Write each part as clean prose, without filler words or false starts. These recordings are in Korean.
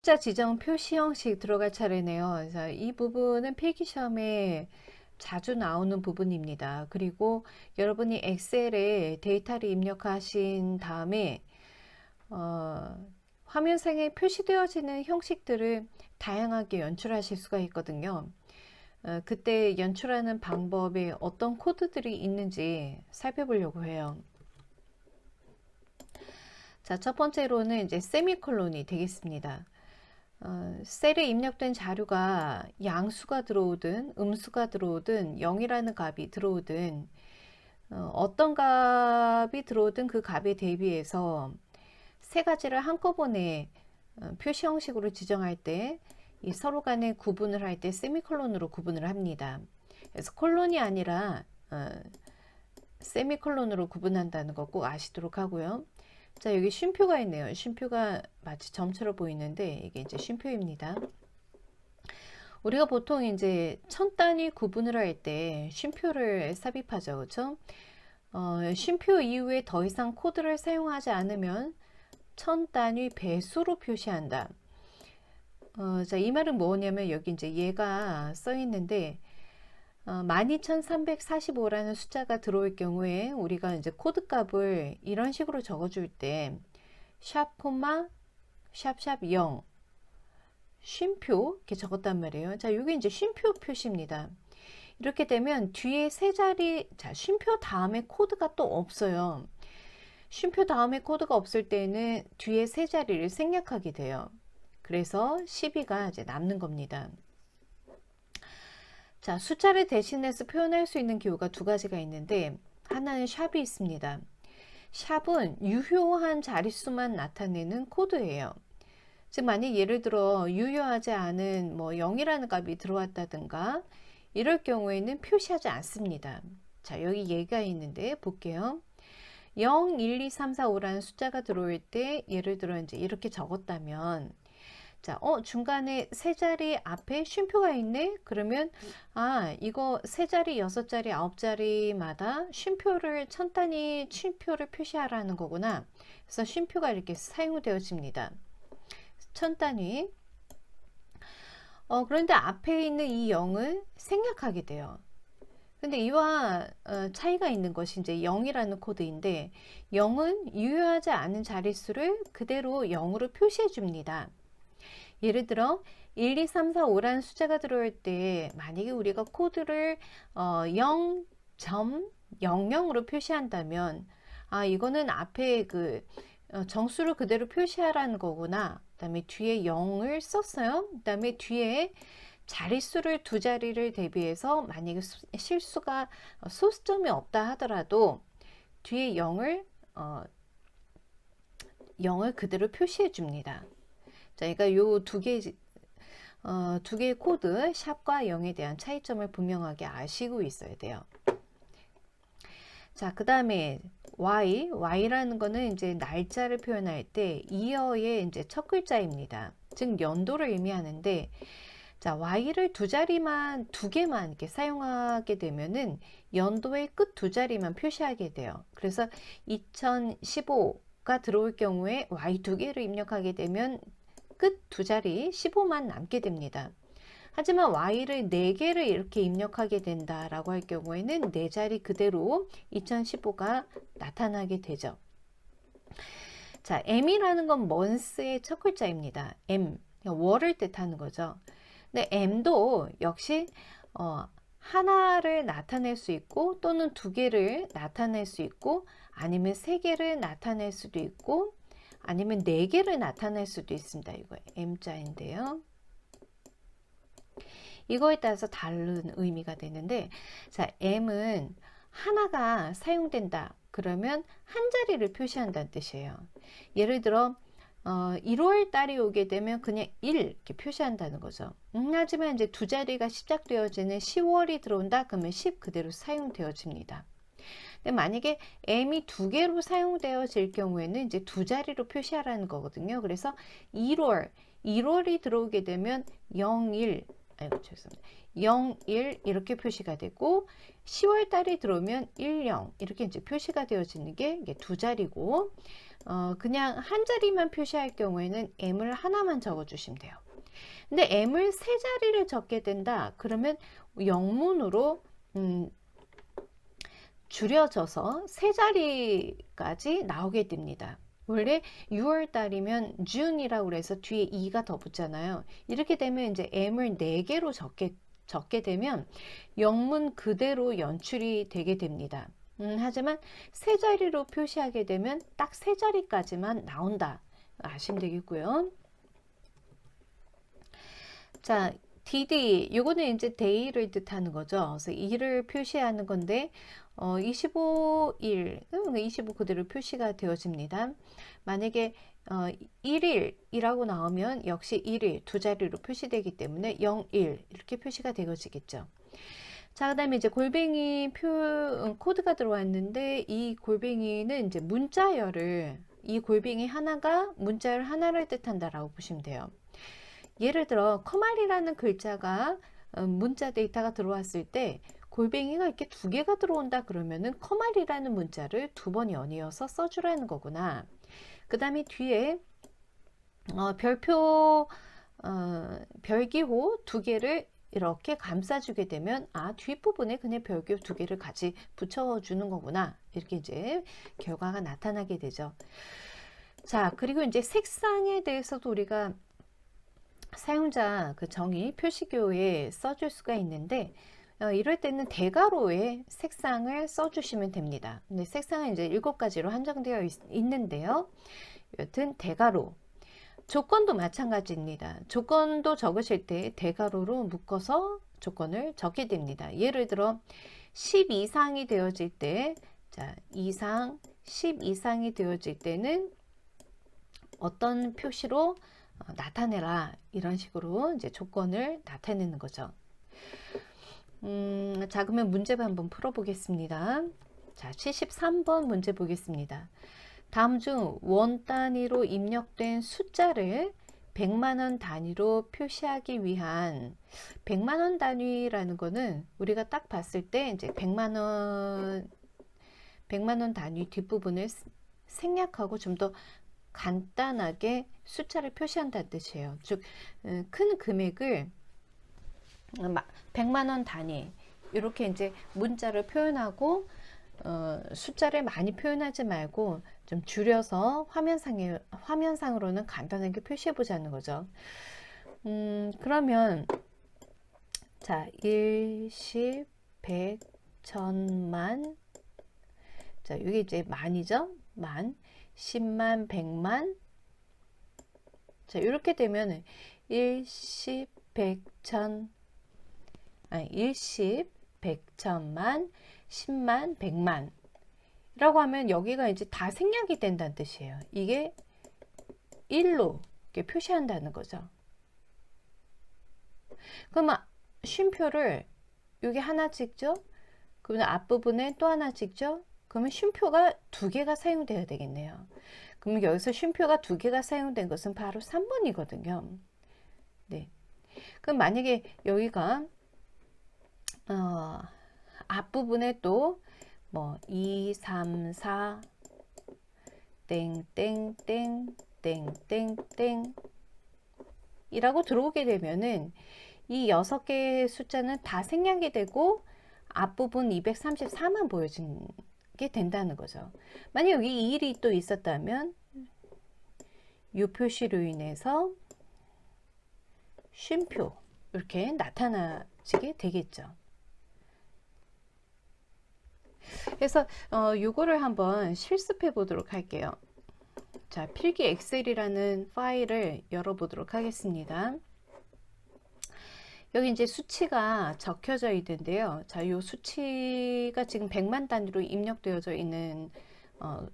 숫자 지정 표시 형식 들어갈 차례네요. 그래서 이 부분은 필기시험에 자주 나오는 부분입니다. 그리고 여러분이 엑셀에 데이터를 입력하신 다음에 화면상에 표시되어지는 형식들을 다양하게 연출하실 수가 있거든요. 그때 연출하는 방법에 어떤 코드들이 있는지 살펴보려고 해요. 자, 첫 번째로는 이제 세미콜론이 되겠습니다. 셀에 입력된 자료가 양수가 들어오든 음수가 들어오든 0이라는 값이 들어오든 어떤 값이 들어오든 그 값에 대비해서 세 가지를 한꺼번에 표시 형식으로 지정할 때 이 서로 간에 구분을 할 때 세미콜론으로 구분을 합니다. 그래서 콜론이 아니라 세미콜론으로 구분한다는 거 꼭 아시도록 하고요. 자, 여기 쉼표가 있네요. 쉼표가 마치 점처럼 보이는데 이게 이제 쉼표입니다. 우리가 보통 이제 천 단위 구분을 할 때 쉼표를 삽입하죠. 그렇죠? 쉼표 이후에 더 이상 코드를 사용하지 않으면 천 단위 배수로 표시한다. 자, 이 말은 뭐냐면 여기 이제 얘가 써 있는데 12345라는 숫자가 들어올 경우에 우리가 이제 코드 값을 이런 식으로 적어줄 때 샵, 콤마, 샵샵 0 쉼표 이렇게 적었단 말이에요. 자, 이게 이제 쉼표 표시입니다. 이렇게 되면 뒤에 세 자리, 자, 쉼표 다음에 코드가 또 없어요. 쉼표 다음에 코드가 없을 때는 뒤에 세 자리를 생략하게 돼요. 그래서 12가 이제 남는 겁니다. 자, 숫자를 대신해서 표현할 수 있는 기호가 두 가지가 있는데 하나는 샵이 있습니다. 샵은 유효한 자릿수만 나타내는 코드예요. 즉 만약 예를 들어 유효하지 않은 뭐 0이라는 값이 들어왔다든가 이럴 경우에는 표시하지 않습니다. 자, 여기 얘가 있는데 볼게요. 0, 1, 2, 3, 4, 5라는 숫자가 들어올 때 예를 들어 이제 이렇게 적었다면 자, 중간에 세 자리 앞에 쉼표가 있네? 그러면, 이거 세 자리, 여섯 자리, 아홉 자리마다 쉼표를, 천 단위 쉼표를 표시하라는 거구나. 그래서 쉼표가 이렇게 사용되어집니다. 천 단위. 그런데 앞에 있는 이 0을 생략하게 돼요. 근데 이와 차이가 있는 것이 이제 0이라는 코드인데, 0은 유효하지 않은 자릿수를 그대로 0으로 표시해 줍니다. 예를 들어 1, 2, 3, 4, 5라는 숫자가 들어올 때 만약에 우리가 코드를 0.00으로 표시한다면 이거는 앞에 그 정수를 그대로 표시하라는 거구나. 그 다음에 뒤에 0을 썼어요. 그 다음에 뒤에 자릿수를 두 자리를 대비해서 만약에 실수가 소수점이 없다 하더라도 뒤에 0을 그대로 표시해 줍니다. 자, 그러니까 요 두 개의 코드 샵과 0에 대한 차이점을 분명하게 아시고 있어야 돼요. 자, 그 다음에 Y라는 거는 이제 날짜를 표현할 때 이어의 이제 첫 글자입니다. 즉 연도를 의미하는데, 자, Y를 두 개만 이렇게 사용하게 되면은 연도의 끝 두 자리만 표시하게 돼요. 그래서 2015가 들어올 경우에 Y 두 개를 입력하게 되면 끝 두 자리 15만 남게 됩니다. 하지만 Y를 4개를 이렇게 입력하게 된다라고 할 경우에는 4자리 그대로 2015가 나타나게 되죠. 자, M이라는 건 month의 첫 글자입니다. M, 월을 뜻하는 거죠. 근데 M도 역시 하나를 나타낼 수 있고 또는 두 개를 나타낼 수 있고 아니면 세 개를 나타낼 수도 있고 아니면 4개를 나타낼 수도 있습니다. 이거 M자인데요. 이거에 따라서 다른 의미가 되는데, 자, M은 하나가 사용된다. 그러면 한 자리를 표시한다는 뜻이에요. 예를 들어 1월 달이 오게 되면 그냥 1 이렇게 표시한다는 거죠. 하지만 이제 두 자리가 시작되어지는 10월이 들어온다. 그러면 10 그대로 사용되어집니다. 근데 만약에 M이 두 개로 사용되어질 경우에는 이제 두 자리로 표시하라는 거거든요. 그래서 1월이 들어오게 되면 01 아이고 죄송합니다. 0, 1 이렇게 표시가 되고 10월 달이 들어오면 10 이렇게 이제 표시가 되어지는 게 이게 두 자리고 그냥 한 자리만 표시할 경우에는 M을 하나만 적어 주시면 돼요. 근데 M을 세 자리를 적게 된다 그러면 영문으로 줄여져서 세 자리까지 나오게 됩니다. 원래 6월 달이면 June이라고 그래서 뒤에 2가 더 붙잖아요. 이렇게 되면 이제 M을 4개로 적게 되면 영문 그대로 연출이 되게 됩니다. 하지만 세 자리로 표시하게 되면 딱 세 자리까지만 나온다. 아시면 되겠고요. 자, DD, 요거는 이제 day를 뜻하는 거죠. 그래서 일을 표시하는 건데, 25일, 25 그대로 표시가 되어집니다. 만약에 1일이라고 나오면 역시 1일 두 자리로 표시되기 때문에 01 이렇게 표시가 되어지겠죠. 자, 그 다음에 이제 골뱅이 코드가 들어왔는데 이 골뱅이는 이제 문자열을 이 골뱅이 하나가 문자열 하나를 뜻한다라고 보시면 돼요. 예를 들어 커말이라는 글자가 문자 데이터가 들어왔을 때 골뱅이가 이렇게 두 개가 들어온다 그러면은 커말이라는 문자를 두 번 연이어서 써주라는 거구나. 그 다음에 뒤에 별표 별기호 두 개를 이렇게 감싸주게 되면 뒷부분에 그냥 별기호 두 개를 같이 붙여주는 거구나. 이렇게 이제 결과가 나타나게 되죠. 자, 그리고 이제 색상에 대해서도 우리가 사용자 그 정의 표시교에 써줄 수가 있는데 이럴 때는 대괄호에 색상을 써주시면 됩니다. 근데 색상은 이제 7가지로 한정되어 있는데요. 여튼 대괄호. 조건도 마찬가지입니다. 조건도 적으실 때 대괄호로 묶어서 조건을 적게 됩니다. 예를 들어 10 이상이 되어질 때, 자, 10 이상이 되어질 때는 어떤 표시로 나타내라 이런 식으로 이제 조건을 나타내는 거죠. 자, 그러면 문제 한번 풀어보겠습니다. 자, 73번 문제 보겠습니다. 다음 중 원 단위로 입력된 숫자를 100만원 단위로 표시하기 위한 100만원 단위라는 거는 우리가 딱 봤을 때 이제 100만원 단위 뒷부분을 생략하고 좀 더 간단하게 숫자를 표시한다는 뜻이에요. 즉, 큰 금액을 100만원 단위 이렇게 이제 문자를 표현하고 숫자를 많이 표현하지 말고 좀 줄여서 화면상으로는 간단하게 표시해 보자는 거죠. 그러면 자, 1, 10, 100, 1000만. 자, 이게 이제 만이죠. 만, 10만, 100만. 자, 이렇게 되면 1, 10, 100, 1000, 110, 100, 1000만, 10만, 100만 라고 하면 여기가 이제 다 생략이 된다는 뜻이에요. 이게 1로 이렇게 표시한다는 거죠. 그러면 쉼표를 여기 하나 찍죠. 그러면 앞부분에 또 하나 찍죠. 그러면 쉼표가 두 개가 사용되어야 되겠네요. 그러면 여기서 쉼표가 두 개가 사용된 것은 바로 3번이거든요. 네. 그럼 만약에 여기가 앞부분에 또 뭐 2, 3, 4 땡땡땡 땡땡땡 이라고 들어오게 되면은 이 6개의 숫자는 다 생략이 되고 앞부분 234만 보여지게 된다는 거죠. 만약 여기 2일이 또 있었다면 이 표시로 인해서 쉼표 이렇게 나타나지게 되겠죠. 그래서 요거를 한번 실습해 보도록 할게요. 자, 필기 엑셀이라는 파일을 열어 보도록 하겠습니다. 여기 이제 수치가 적혀져 있는데요. 자, 요 수치가 지금 100만 단위로 입력되어져 있는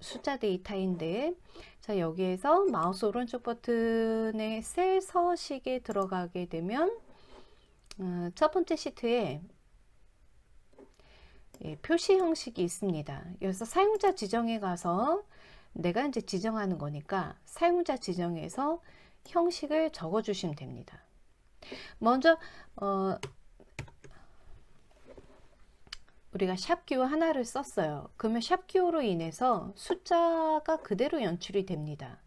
숫자 데이터인데, 자, 여기에서 마우스 오른쪽 버튼에 셀 서식에 들어가게 되면 첫 번째 시트에 표시 형식이 있습니다. 여기서 사용자 지정에 가서 내가 이제 지정하는 거니까 사용자 지정에서 형식을 적어 주시면 됩니다. 먼저 우리가 샵 기호 하나를 썼어요. 그러면 샵 기호로 인해서 숫자가 그대로 연출이 됩니다.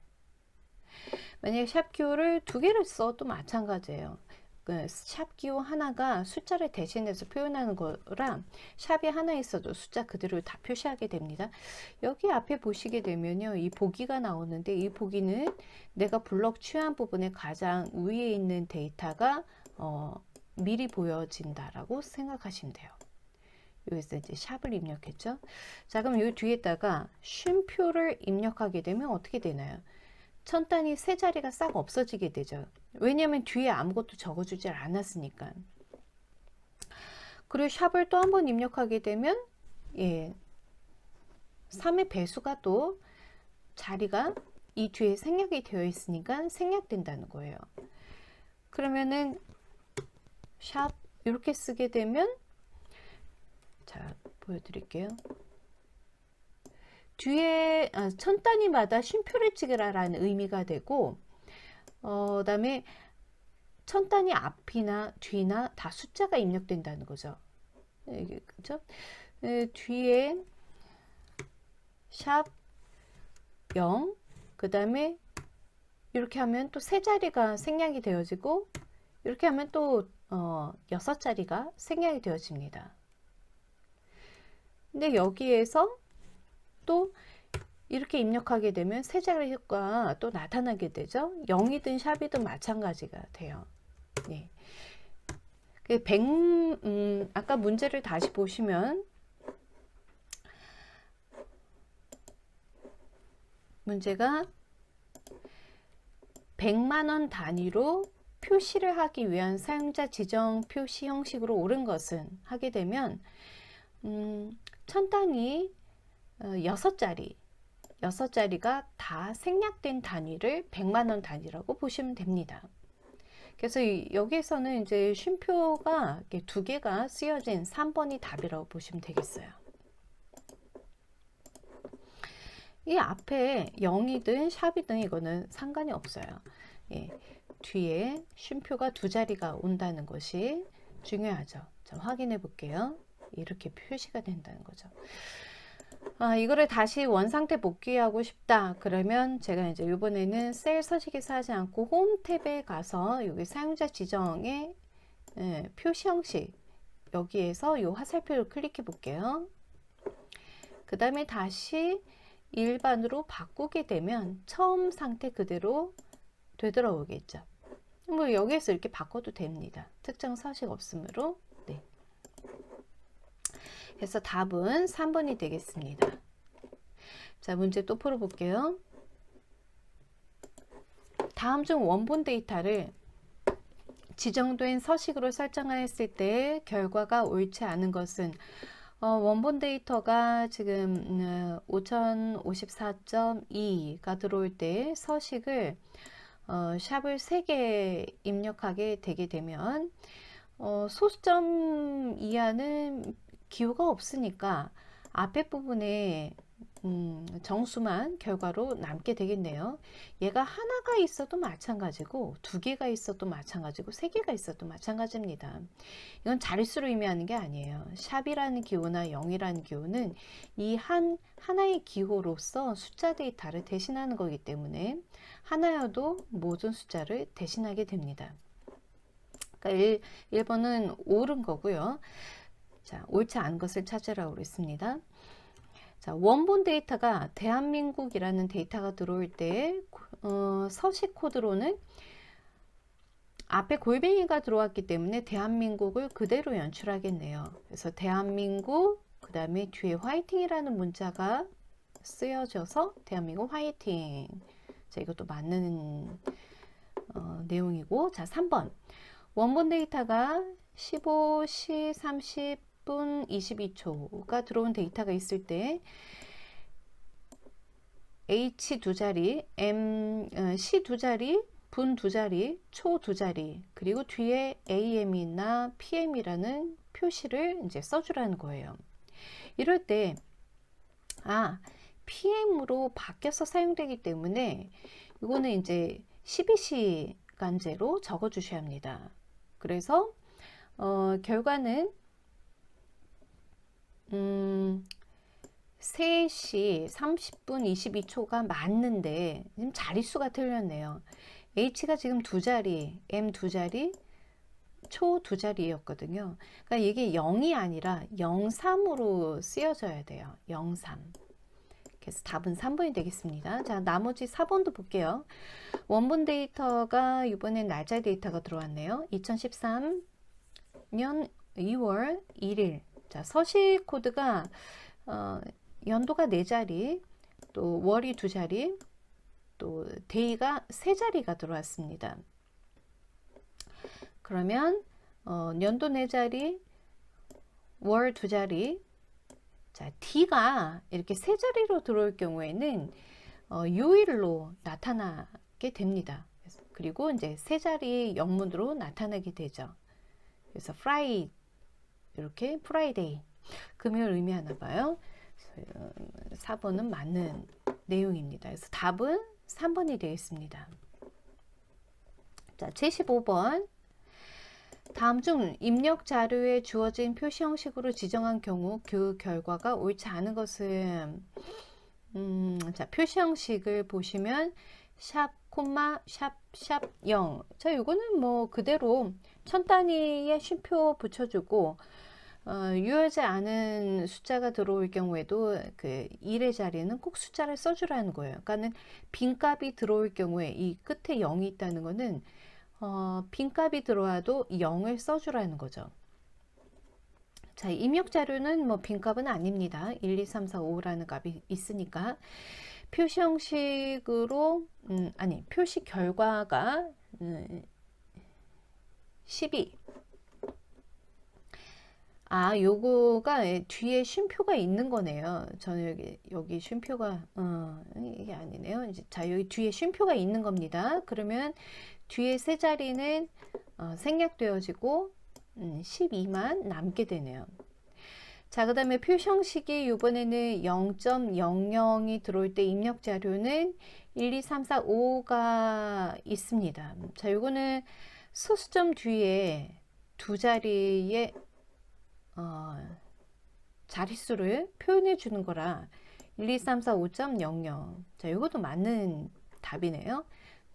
만약에 샵 기호를 두 개를 써도 마찬가지예요. 그 샵 기호 하나가 숫자를 대신해서 표현하는 거라 샵이 하나 있어도 숫자 그대로 다 표시하게 됩니다. 여기 앞에 보시게 되면요, 이 보기가 나오는데 이 보기는 내가 블록 취한 부분에 가장 위에 있는 데이터가 미리 보여진다라고 생각하시면 돼요. 여기서 이제 샵을 입력했죠. 자, 그럼 이 뒤에다가 쉼표를 입력하게 되면 어떻게 되나요? 천 단위 세 자리가 싹 없어지게 되죠. 왜냐하면 뒤에 아무것도 적어주질 않았으니까. 그리고 샵을 또 한번 입력하게 되면 3의 배수가 또 자리가 이 뒤에 생략이 되어 있으니까 생략된다는 거예요. 그러면은 샵 이렇게 쓰게 되면, 자, 보여드릴게요. 뒤에 천 단위마다 쉼표를 찍으라라는 의미가 되고, 그다음에 천 단위 앞이나 뒤나 다 숫자가 입력된다는 거죠. 이게 그죠? 뒤에 샵 0, 그다음에 이렇게 하면 또 세 자리가 생략이 되어지고, 이렇게 하면 또 6자리가 생략이 되어집니다. 근데 여기에서 또 이렇게 입력하게 되면 세 자리가 또 나타나게 되죠. 0이든 샵이든 마찬가지가 돼요. 네. 아까 문제를 다시 보시면 문제가 100만 원 단위로 표시를 하기 위한 사용자 지정 표시 형식으로 옳은 것은 하게 되면 천 단위 6자리가 다 생략된 단위를 100만 원 단위라고 보시면 됩니다. 그래서 여기에서는 이제 쉼표가 두 개가 쓰여진 3번이 답이라고 보시면 되겠어요. 이 앞에 0이든 샵이든 이거는 상관이 없어요. 뒤에 쉼표가 두 자리가 온다는 것이 중요하죠. 자, 확인해 볼게요. 이렇게 표시가 된다는 거죠. 이거를 다시 원상태 복귀하고 싶다 그러면 제가 이제 이번에는 셀 서식에서 하지 않고 홈 탭에 가서 여기 사용자 지정의 표시 형식, 여기에서 이 화살표를 클릭해 볼게요. 그 다음에 다시 일반으로 바꾸게 되면 처음 상태 그대로 되돌아오겠죠. 뭐 여기에서 이렇게 바꿔도 됩니다. 특정 서식 없으므로. 네. 그래서 답은 3번이 되겠습니다. 자, 문제 또 풀어볼게요. 다음 중 원본 데이터를 지정된 서식으로 설정하였을 때 결과가 옳지 않은 것은, 원본 데이터가 지금 5054.2가 들어올 때 서식을 샵을 3개 입력하게 되게 되면 소수점 이하는 기호가 없으니까 앞에 부분에 정수만 결과로 남게 되겠네요. 얘가 하나가 있어도 마찬가지고 두 개가 있어도 마찬가지고 세 개가 있어도 마찬가지입니다. 이건 자릿수로 의미하는 게 아니에요. 샵이라는 기호나 0이라는 기호는 이 하나의 기호로서 숫자 데이터를 대신하는 거기 때문에 하나여도 모든 숫자를 대신하게 됩니다. 그러니까 1번은 옳은 거고요. 자, 옳지 않은 것을 찾으라고 그랬습니다. 자, 원본 데이터가 대한민국이라는 데이터가 들어올 때 서식 코드로는 앞에 골뱅이가 들어왔기 때문에 대한민국을 그대로 연출하겠네요. 그래서 대한민국, 그 다음에 뒤에 화이팅이라는 문자가 쓰여져서 대한민국 화이팅. 자, 이것도 맞는 내용이고, 자, 3번. 원본 데이터가 15시 30분 22초가 들어온 데이터가 있을 때 H 두 자리, C 두 자리, 분 두 자리, 초 두 자리, 그리고 뒤에 AM이나 PM이라는 표시를 이제 써주라는 거예요. 이럴 때, PM으로 바뀌어서 사용되기 때문에 이거는 이제 12시간제로 적어 주셔야 합니다. 그래서 결과는 3시 30분 22초가 맞는데 지금 자릿수가 틀렸네요. H가 지금 두 자리, M 두 자리, 초 두 자리였거든요. 그러니까 이게 0이 아니라 03으로 쓰여져야 돼요. 03. 그래서 답은 3번이 되겠습니다. 자, 나머지 4번도 볼게요. 원본 데이터가 이번엔 날짜 데이터가 들어왔네요. 2013년 2월 1일. 자, 서식 코드가 연도가 4자리, 또 월이 2자리, 또 데이가 3자리가 들어왔습니다. 그러면 연도 4자리, 월 2자리. 자, D가 이렇게 3자리로 들어올 경우에는 요일로 나타나게 됩니다. 그리고 이제 3자리 영문으로 나타나게 되죠. 그래서 Friday, 이렇게 Friday, 금요일 의미하나 봐요. 4번은 맞는 내용입니다. 그래서 답은 3번이 되겠습니다. 자, 75번. 다음 중 입력 자료에 주어진 표시 형식으로 지정한 경우 그 결과가 옳지 않은 것은 자, 표시 형식을 보시면 샵, 콤마, 샵, 0. 자, 이거는 뭐 그대로 천 단위의 쉼표 붙여주고 유효하지 않은 숫자가 들어올 경우에도 그 1의 자리에는 꼭 숫자를 써주라는 거예요. 그러니까는 빈값이 들어올 경우에 이 끝에 0이 있다는 거는 빈값이 들어와도 0을 써주라는 거죠. 자, 입력 자료는 뭐 빈값은 아닙니다. 1, 2, 3, 4, 5라는 값이 있으니까 표시 형식으로 표시 결과가 12. 요거가 뒤에 쉼표가 있는 거네요. 저는 여기 쉼표가 이게 아니네요. 자, 여기 뒤에 쉼표가 있는 겁니다. 그러면 뒤에 세 자리는 생략되어지고 12만 남게 되네요. 자, 그 다음에 표시 형식이 이번에는 0.00이 들어올 때 입력 자료는 1, 2, 3, 4, 5가 있습니다. 자, 요거는 소수점 뒤에 두 자리의 자릿수를 표현해 주는 거라 1, 2, 3, 4, 5.00. 자, 이것도 맞는 답이네요.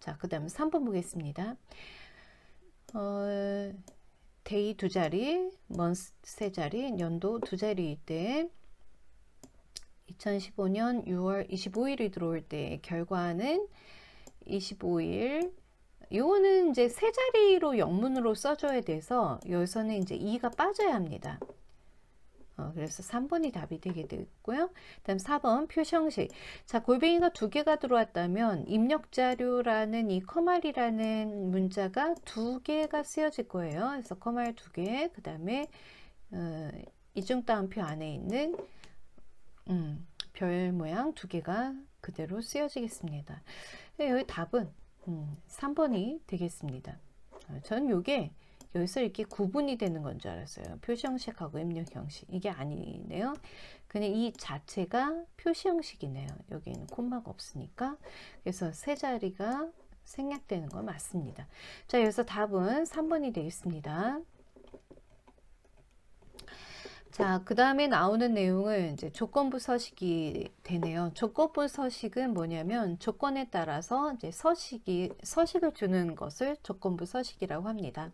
자, 그 다음에 3번 보겠습니다. 데이 두 자리, 먼스 세 자리, 연도 두 자리일 때 2015년 6월 25일이 들어올 때 결과는 25일. 요거는 이제 세 자리로 영문으로 써줘야 돼서 여기서는 이제 2가 빠져야 합니다. 그래서 3번이 답이 되게 되고요. 다음 4번 표시 형식. 자, 골뱅이가 두 개가 들어왔다면 입력 자료라는 이 커말이라는 문자가 두 개가 쓰여질 거예요. 그래서 커말 두 개, 그 다음에 이중 따옴표 안에 있는 별 모양 두 개가 그대로 쓰여지겠습니다. 여기 답은 3번이 되겠습니다. 저는 요게 여기서 이렇게 구분이 되는 건 줄 알았어요. 표시 형식하고 입력 형식. 이게 아니네요. 그냥 이 자체가 표시 형식이네요. 여기는 콤마가 없으니까. 그래서 세 자리가 생략되는 건 맞습니다. 자, 여기서 답은 3번이 되겠습니다. 자, 그 다음에 나오는 내용은 이제 조건부 서식이 되네요. 조건부 서식은 뭐냐면 조건에 따라서 이제 서식을 주는 것을 조건부 서식이라고 합니다.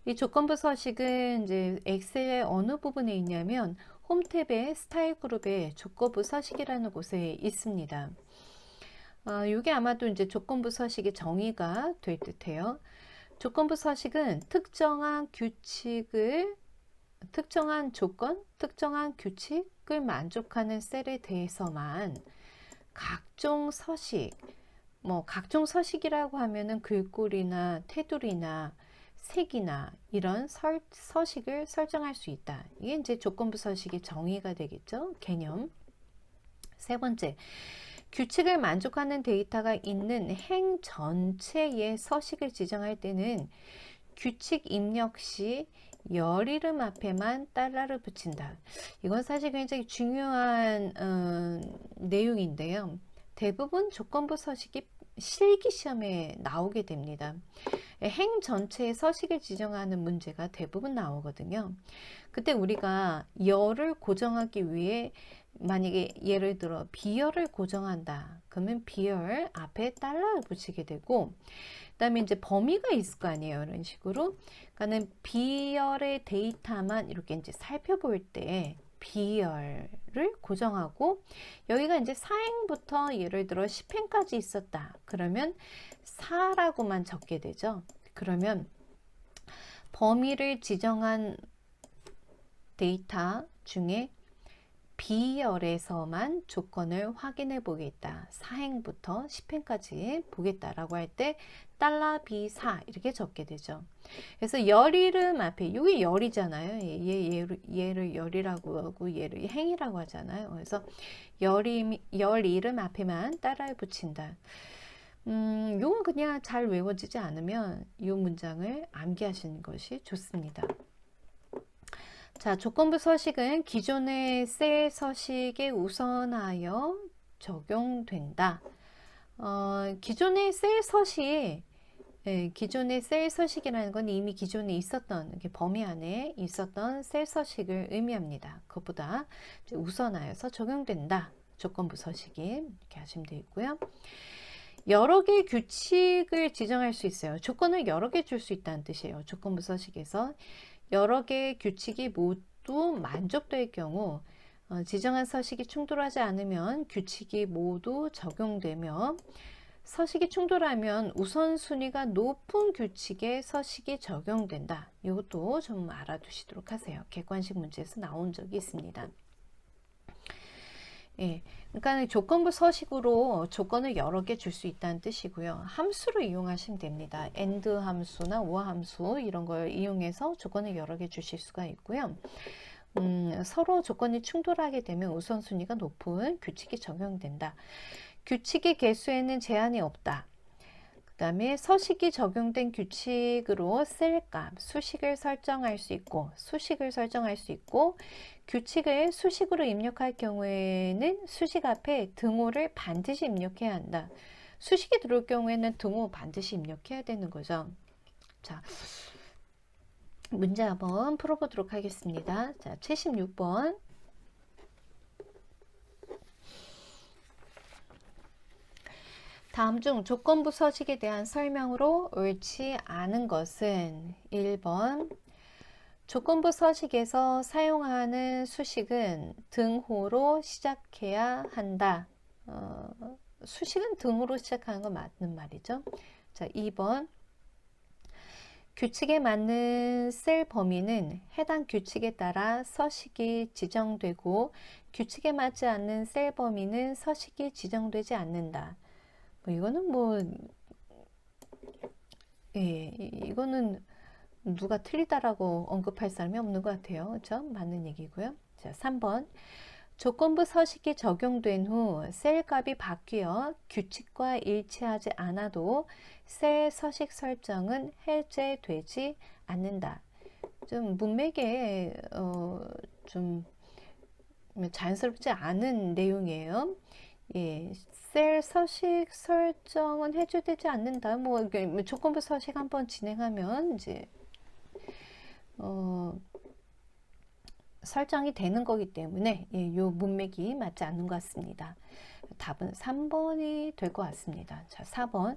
이 조건부 서식은 이제 엑셀의 어느 부분에 있냐면 홈 탭의 스타일 그룹에 조건부 서식이라는 곳에 있습니다. 이게 아마도 이제 조건부 서식의 정의가 될 듯해요. 조건부 서식은 특정한 조건, 특정한 규칙을 만족하는 셀에 대해서만 각종 서식, 각종 서식이라고 하면은 글꼴이나 테두리나 색이나 이런 서식을 설정할 수 있다. 이게 이제 조건부 서식의 정의가 되겠죠. 개념. 세 번째, 규칙을 만족하는 데이터가 있는 행 전체의 서식을 지정할 때는 규칙 입력 시 열 이름 앞에만 달러를 붙인다. 이건 사실 굉장히 중요한 내용인데요. 대부분 조건부 서식이 실기 시험에 나오게 됩니다. 행 전체의 서식을 지정하는 문제가 대부분 나오거든요. 그때 우리가 열을 고정하기 위해 만약에 예를 들어 비열을 고정한다. 그러면 비열 앞에 달러를 붙이게 되고, 그다음에 이제 범위가 있을 거 아니에요. 이런 식으로. 그러니까는 비열의 데이터만 이렇게 이제 살펴볼 때 비열을 고정하고, 여기가 이제 사행부터 예를 들어 10행까지 있었다. 그러면 4라고만 적게 되죠. 그러면 범위를 지정한 데이터 중에 B열에서만 조건을 확인해 보겠다. 4행부터 10행까지 보겠다라고 할 때 달러 B4 이렇게 적게 되죠. 그래서 열 이름 앞에 이게 열이잖아요. 얘를 열이라고 하고 얘를 행이라고 하잖아요. 그래서 열 이름 앞에만 달러를 붙인다. 요건 그냥 잘 외워지지 않으면 이 문장을 암기하시는 것이 좋습니다. 자, 조건부 서식은 기존의 셀 서식에 우선하여 적용된다. 기존의 셀 서식, 기존의 셀 서식이라는 건 이미 기존에 있었던, 이렇게 범위 안에 있었던 셀 서식을 의미합니다. 그것보다 우선하여서 적용된다. 조건부 서식이 이렇게 하시면 되고요. 여러 개의 규칙을 지정할 수 있어요. 조건을 여러 개 줄 수 있다는 뜻이에요. 조건부 서식에서 여러 개의 규칙이 모두 만족될 경우 지정한 서식이 충돌하지 않으면 규칙이 모두 적용되며, 서식이 충돌하면 우선순위가 높은 규칙에 서식이 적용된다. 이것도 좀 알아두시도록 하세요. 객관식 문제에서 나온 적이 있습니다. 예, 그러니까 조건부 서식으로 조건을 여러 개 줄 수 있다는 뜻이고요. 함수를 이용하시면 됩니다. AND 함수나 OR 함수 이런 걸 이용해서 조건을 여러 개 주실 수가 있고요. 서로 조건이 충돌하게 되면 우선순위가 높은 규칙이 적용된다. 규칙의 개수에는 제한이 없다. 그 다음에 서식이 적용된 규칙으로 셀값, 수식을 설정할 수 있고, 규칙을 수식으로 입력할 경우에는 수식 앞에 등호를 반드시 입력해야 한다. 수식이 들어올 경우에는 등호 반드시 입력해야 되는 거죠. 자, 문제 한번 풀어보도록 하겠습니다. 자, 76번. 다음 중 조건부 서식에 대한 설명으로 옳지 않은 것은 1번. 조건부 서식에서 사용하는 수식은 등호로 시작해야 한다. 수식은 등호로 시작하는 건 맞는 말이죠. 자, 2번. 규칙에 맞는 셀 범위는 해당 규칙에 따라 서식이 지정되고, 규칙에 맞지 않는 셀 범위는 서식이 지정되지 않는다. 이거는 이거는 누가 틀리다라고 언급할 사람이 없는 것 같아요. 그렇죠? 맞는 얘기고요. 자, 3번. 조건부 서식이 적용된 후 셀 값이 바뀌어 규칙과 일치하지 않아도 셀 서식 설정은 해제되지 않는다. 좀 문맥에 좀 자연스럽지 않은 내용이에요. 예, 셀 서식 설정은 해제되지 않는다. 조건부 서식 한번 진행하면 이제 설정이 되는 거기 때문에 요 문맥이 맞지 않는 것 같습니다. 답은 3번이 될 것 같습니다. 자, 4번.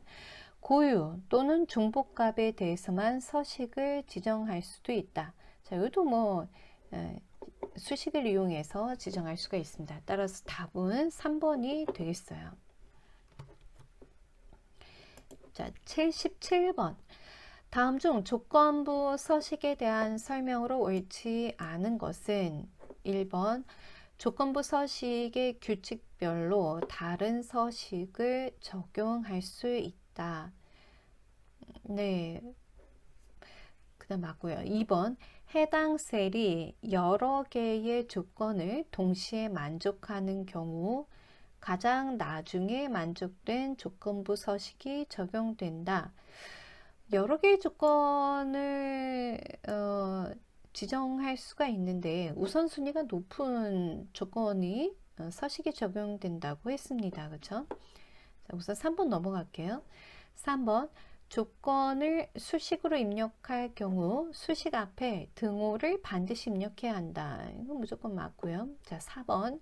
고유 또는 중복값에 대해서만 서식을 지정할 수도 있다. 자, 이것도 수식을 이용해서 지정할 수가 있습니다. 따라서 답은 3번이 되겠어요. 자, 77번. 다음 중 조건부 서식에 대한 설명으로 옳지 않은 것은 1번. 조건부 서식의 규칙별로 다른 서식을 적용할 수 있다. 네. 그 다음 맞고요. 2번. 해당 셀이 여러 개의 조건을 동시에 만족하는 경우 가장 나중에 만족된 조건부 서식이 적용된다. 여러 개의 조건을 지정할 수가 있는데 우선순위가 높은 조건이 서식이 적용된다고 했습니다. 그렇죠? 자, 우선 3번 넘어갈게요. 3번 조건을 수식으로 입력할 경우 수식 앞에 등호를 반드시 입력해야 한다. 이건 무조건 맞고요. 자, 4번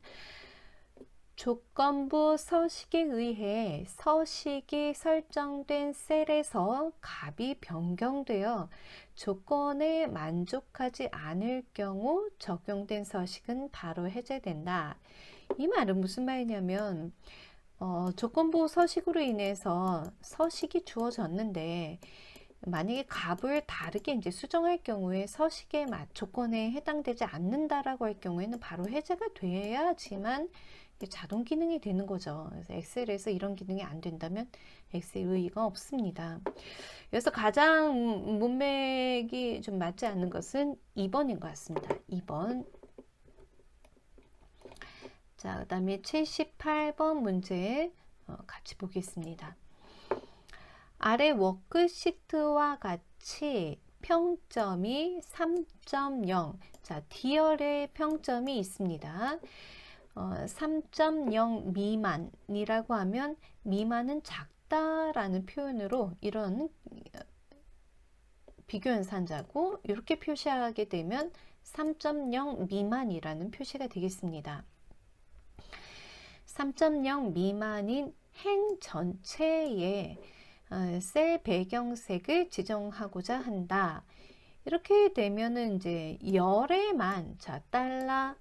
조건부 서식에 의해 서식이 설정된 셀에서 값이 변경되어 조건에 만족하지 않을 경우 적용된 서식은 바로 해제된다. 이 말은 무슨 말이냐면 조건부 서식으로 인해서 서식이 주어졌는데 만약에 값을 다르게 이제 수정할 경우에 서식의 조건에 해당되지 않는다라고 할 경우에는 바로 해제가 돼야지만 자동 기능이 되는 거죠. 그래서 엑셀에서 이런 기능이 안 된다면 엑셀 의의가 없습니다. 그래서 가장 문맥이 좀 맞지 않는 것은 2번인 것 같습니다. 2번. 자, 그 다음에 78번 문제 같이 보겠습니다. 아래 워크시트와 같이 평점이 3.0, 자, 디얼의 평점이 있습니다. 3.0 미만이라고 하면 미만은 작다라는 표현으로 이런 비교연산자고 이렇게 표시하게 되면 3.0 미만이라는 표시가 되겠습니다. 3.0 미만인 행 전체에 셀 배경색을 지정하고자 한다. 이렇게 되면은 이제 열에만 자 달러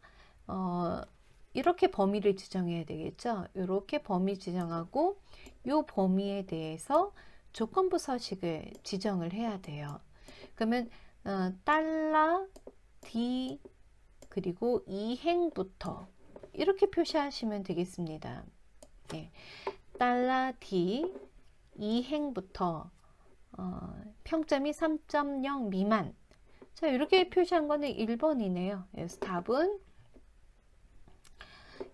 이렇게 범위를 지정해야 되겠죠. 이렇게 범위 지정하고 이 범위에 대해서 조건부 서식을 지정을 해야 돼요. 그러면 달러 D 그리고 이 행부터 이렇게 표시하시면 되겠습니다. 네. 달러 D 이 행부터 평점이 3.0 미만. 자, 이렇게 표시한 거는 1번이네요. 그래서 답은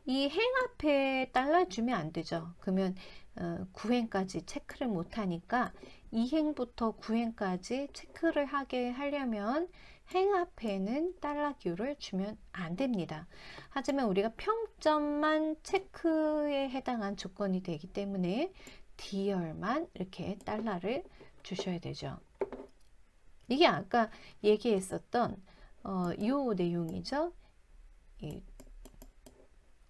이 행 앞에 달러 주면 안 되죠. 그러면 9행까지 체크를 못 하니까 2행부터 9행까지 체크를 하게 하려면 행 앞에는 달러 큐를 주면 안 됩니다. 하지만 우리가 평점만 체크에 해당한 조건이 되기 때문에 D열만 이렇게 달러를 주셔야 되죠. 이게 아까 얘기했었던 요 내용이죠.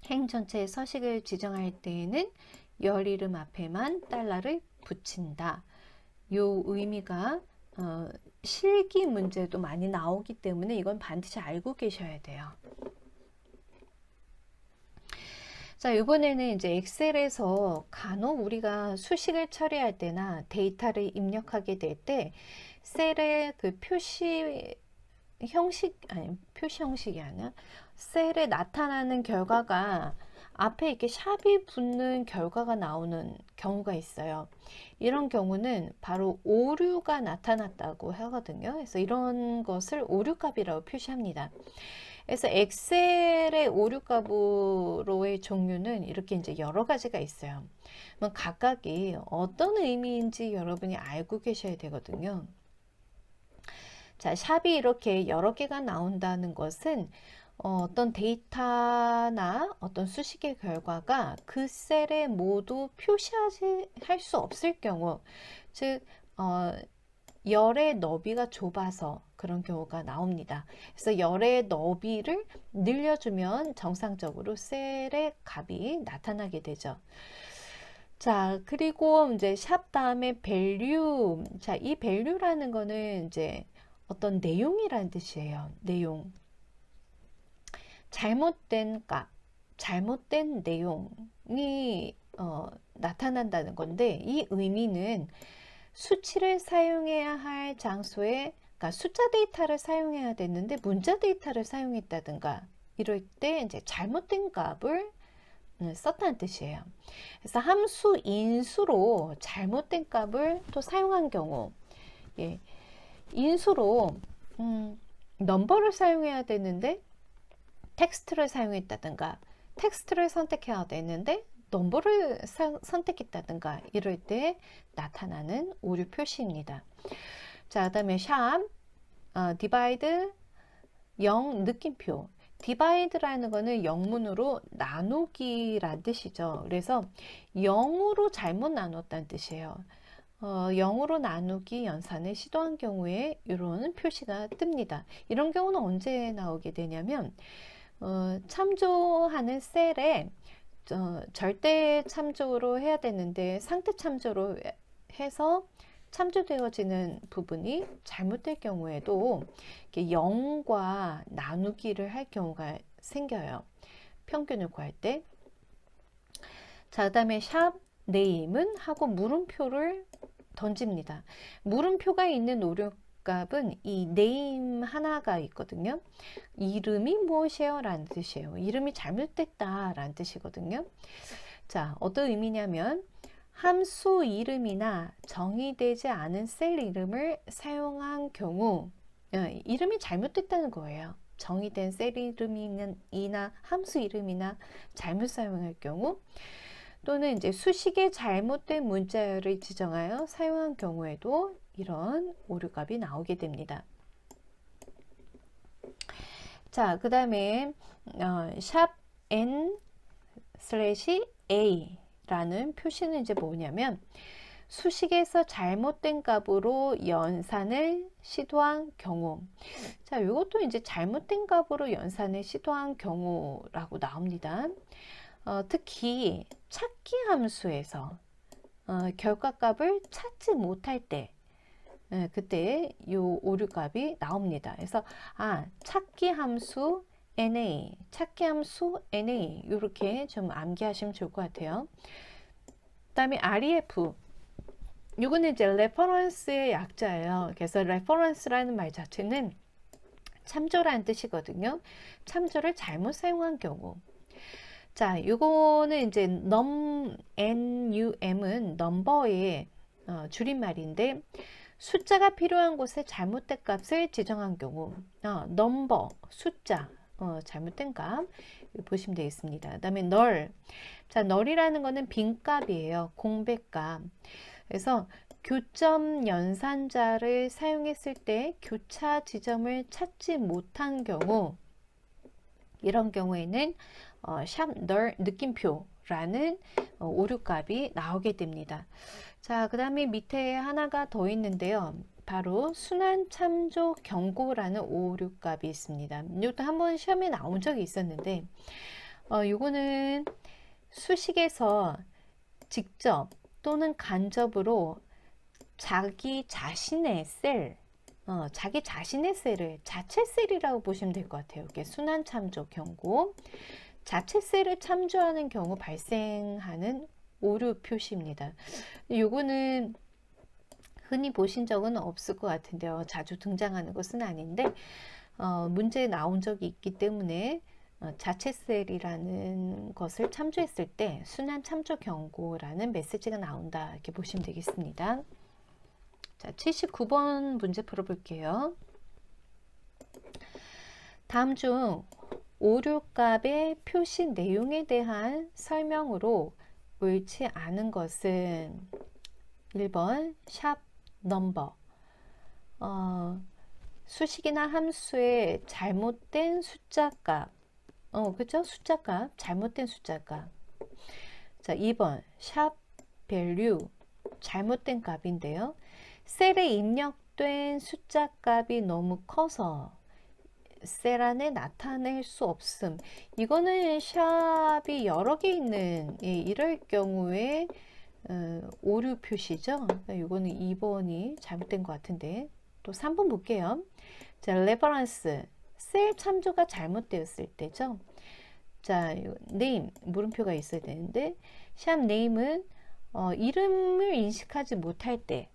행 전체의 서식을 지정할 때에는 열 이름 앞에만 달러를 붙인다. 요 의미가 실기 문제도 많이 나오기 때문에 이건 반드시 알고 계셔야 돼요. 자, 이번에는 이제 엑셀에서 간혹 우리가 수식을 처리할 때나 데이터를 입력하게 될 때 셀의 그 표시 형식, 아니 표시 형식이 아니라 셀에 나타나는 결과가 앞에 이렇게 샵이 붙는 결과가 나오는 경우가 있어요. 이런 경우는 바로 오류가 나타났다고 하거든요. 그래서 이런 것을 오류값이라고 표시합니다. 그래서 엑셀의 오류값으로의 종류는 이렇게 이제 여러 가지가 있어요. 그럼 각각이 어떤 의미인지 여러분이 알고 계셔야 되거든요. 자, 샵이 이렇게 여러 개가 나온다는 것은 어떤 데이터나 어떤 수식의 결과가 그 셀에 모두 표시하지 할 수 없을 경우, 즉 열의 너비가 좁아서 그런 경우가 나옵니다. 그래서 열의 너비를 늘려주면 정상적으로 셀의 값이 나타나게 되죠. 자, 그리고 이제 샵 다음에 value. 자, 이 value라는 거는 이제 어떤 내용이라는 뜻이에요. 내용. 잘못된 값, 잘못된 내용이 나타난다는 건데 이 의미는 수치를 사용해야 할 장소에 그러니까 숫자 데이터를 사용해야 되는데 문자 데이터를 사용했다든가 이럴 때 이제 잘못된 값을 썼다는 뜻이에요. 그래서 함수 인수로 잘못된 값을 또 사용한 경우, 예, 인수로 넘버를 사용해야 되는데 텍스트를 사용했다든가 텍스트를 선택해야 되는데 넘버를 선택했다든가 이럴 때 나타나는 오류 표시입니다. 자, 그다음에 샵, 디바이드, 0 느낌표. divide라는 거는 영문으로 나누기란 뜻이죠. 그래서 0으로 잘못 나눴다는 뜻이에요. 0으로 나누기 연산을 시도한 경우에 이런 표시가 뜹니다. 이런 경우는 언제 나오게 되냐면 참조하는 셀에 절대 참조로 해야 되는데 상대 참조로 해서 참조되어지는 부분이 잘못될 경우에도 0과 나누기를 할 경우가 생겨요. 평균을 구할 때. 자, 그 다음에 샵 네임은 하고 물음표를 던집니다. 물음표가 있는 오류값은 이 네임 하나가 있거든요. 이름이 무엇이에요? 라는 뜻이에요. 이름이 잘못됐다 라는 뜻이거든요. 자, 어떤 의미냐면 함수 이름이나 정의되지 않은 셀 이름을 사용한 경우 이름이 잘못됐다는 거예요. 정의된 셀 이름이나 함수 이름이나 잘못 사용할 경우 또는 이제 수식의 잘못된 문자열을 지정하여 사용한 경우에도 이런 오류값이 나오게 됩니다. 자, 그 다음에 샵 n/a 라는 표시는 이제 뭐냐면 수식에서 잘못된 값으로 연산을 시도한 경우. 자, 이것도 이제 잘못된 값으로 연산을 시도한 경우라고 나옵니다. 특히 찾기 함수에서 결과값을 찾지 못할 때 그때 이 오류값이 나옵니다. 그래서 찾기 함수 NA, 찾기 함수 NA 이렇게 좀 암기하시면 좋을 것 같아요. 그 다음에 REF 이거는 이제 레퍼런스의 약자예요. 그래서 레퍼런스라는 말 자체는 참조라는 뜻이거든요. 참조를 잘못 사용한 경우. 자, 요거는 이제 num은 넘버의 줄임말인데 숫자가 필요한 곳에 잘못된 값을 지정한 경우 넘버, 숫자, 잘못된 값 보시면 되겠습니다. 그 다음에 null. 자, null이라는 거는 빈값이에요. 공백값. 그래서 교점 연산자를 사용했을 때 교차 지점을 찾지 못한 경우 이런 경우에는 샵 null 느낌표라는 오류값이 나오게 됩니다. 자, 그 다음에 밑에 하나가 더 있는데요. 바로 순환 참조 경고라는 오류값이 있습니다. 이것도 한번 시험에 나온 적이 있었는데 이거는 수식에서 직접 또는 간접으로 자기 자신의 셀, 자기 자신의 셀을 자체 셀이라고 보시면 될 것 같아요. 이게 순환 참조 경고, 자체 셀을 참조하는 경우 발생하는 오류 표시입니다. 요거는 흔히 보신 적은 없을 것 같은데요. 자주 등장하는 것은 아닌데 문제에 나온 적이 있기 때문에 자체 셀이라는 것을 참조했을 때 순환 참조 경고라는 메시지가 나온다 이렇게 보시면 되겠습니다. 자, 79번 문제 풀어볼게요. 다음 중 오류값의 표시 내용에 대한 설명으로 옳지 않은 것은 1번 샵 넘버 수식이나 함수의 잘못된 숫자값 그죠? 숫자값 잘못된 숫자값. 자, 2번 샵 value 잘못된 값인데요. 셀에 입력된 숫자값이 너무 커서 셀 안에 나타낼 수 없음. 이거는 샵이 여러 개 있는 이럴 경우에 오류 표시죠. 이거는 2번이 잘못된 것 같은데 또 3번 볼게요. 자, 레퍼런스 셀 참조가 잘못되었을 때죠. 자, name 물음표가 있어야 되는데 샵 name은 이름을 인식하지 못할 때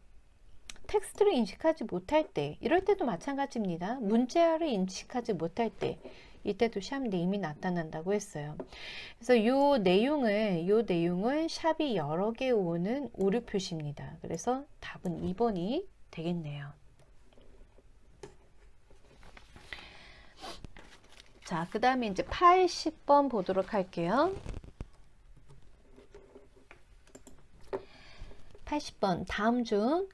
텍스트를 인식하지 못할 때 이럴 때도 마찬가지입니다. 문자를 인식하지 못할 때 이때도 샵 네임이 나타난다고 했어요. 그래서 요 내용을 샵이 여러 개 오는 오류 표시입니다. 그래서 답은 2번이 되겠네요. 자, 그 다음에 이제 80번 보도록 할게요. 80번 다음 중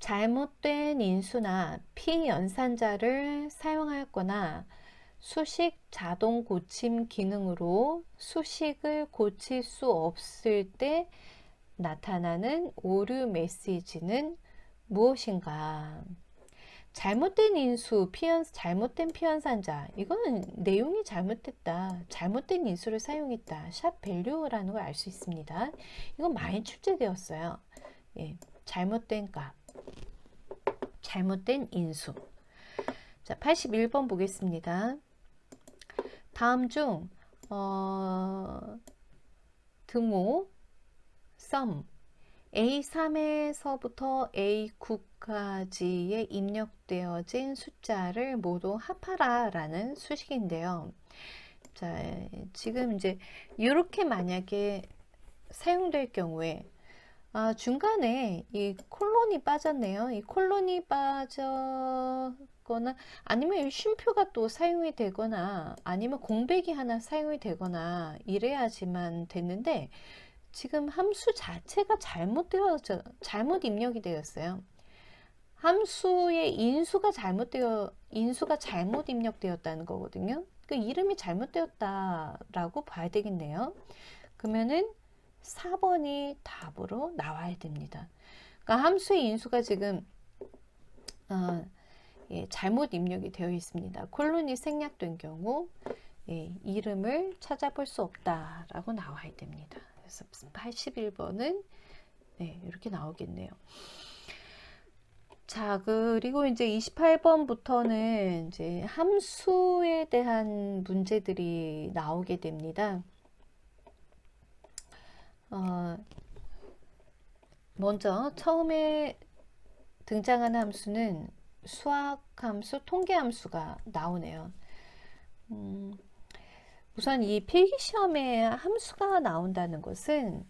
잘못된 인수나 피연산자를 사용하였거나 수식 자동 고침 기능으로 수식을 고칠 수 없을 때 나타나는 오류 메시지는 무엇인가? 잘못된 인수, 잘못된 피현산자. 이거는 내용이 잘못됐다. 잘못된 인수를 사용했다. 샵 밸류라는 걸 알 수 있습니다. 이건 많이 출제되었어요. 예, 잘못된 값, 잘못된 인수. 자, 81번 보겠습니다. 다음 중 등호 sum A3에서부터 A9까지에 입력되어진 숫자를 모두 합하라 라는 수식인데요. 자, 지금 이제 이렇게 만약에 사용될 경우에 중간에 이 콜론이 빠졌네요. 이 콜론이 빠졌거나 아니면 이 쉼표가 또 사용이 되거나 아니면 공백이 하나 사용이 되거나 이래야지만 됐는데 지금 함수 자체가 잘못 입력이 되었어요. 함수의 인수가 잘못 입력되었다는 거거든요. 그 이름이 잘못되었다라고 봐야 되겠네요. 그러면은 4번이 답으로 나와야 됩니다. 그러니까 함수의 인수가 지금 잘못 입력이 되어 있습니다. 콜론이 생략된 경우 이름을 찾아볼 수 없다라고 나와야 됩니다. 그래서 81번은 이렇게 나오겠네요. 자, 그리고 이제 28번부터는 이제 함수에 대한 문제들이 나오게 됩니다. 먼저 처음에 등장하는 함수는 수학함수, 통계함수가 나오네요. 우선 이 필기시험에 함수가 나온다는 것은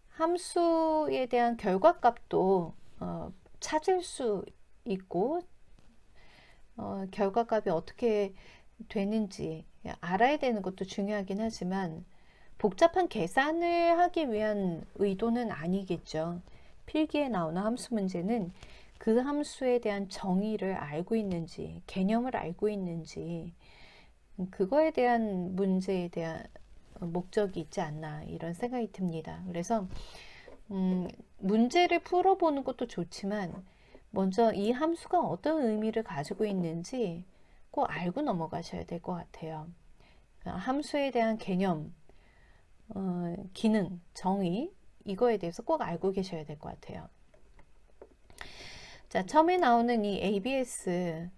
함수에 대한 결과값도 찾을 수 있고 결과값이 어떻게 되는지 알아야 되는 것도 중요하긴 하지만 복잡한 계산을 하기 위한 의도는 아니겠죠. 필기에 나오는 함수 문제는 그 함수에 대한 정의를 알고 있는지, 개념을 알고 있는지, 그거에 대한 문제에 대한 목적이 있지 않나 이런 생각이 듭니다. 그래서 문제를 풀어보는 것도 좋지만 먼저 이 함수가 어떤 의미를 가지고 있는지 꼭 알고 넘어가셔야 될 것 같아요. 함수에 대한 개념, 기능, 정의 이거에 대해서 꼭 알고 계셔야 될 것 같아요. 자, 처음에 나오는 이 ABS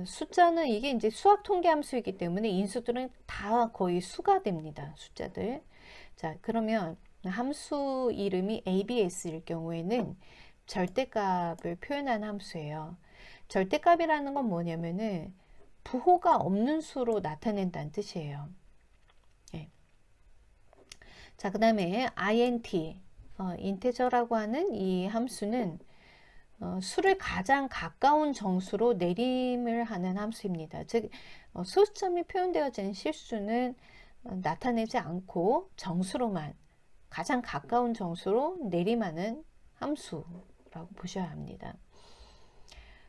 숫자는 이게 이제 수학 통계 함수이기 때문에 인수들은 다 거의 수가 됩니다. 숫자들. 자, 그러면 함수 이름이 ABS일 경우에는 절대값을 표현한 함수예요. 절대값이라는 건 뭐냐면은 부호가 없는 수로 나타낸다는 뜻이에요. 네. 자, 그 다음에 int, 인테저라고 하는 이 함수는 수를 가장 가까운 정수로 내림을 하는 함수입니다. 즉 소수점이 표현되어진 실수는 나타내지 않고 정수로만 가장 가까운 정수로 내림하는 함수라고 보셔야 합니다.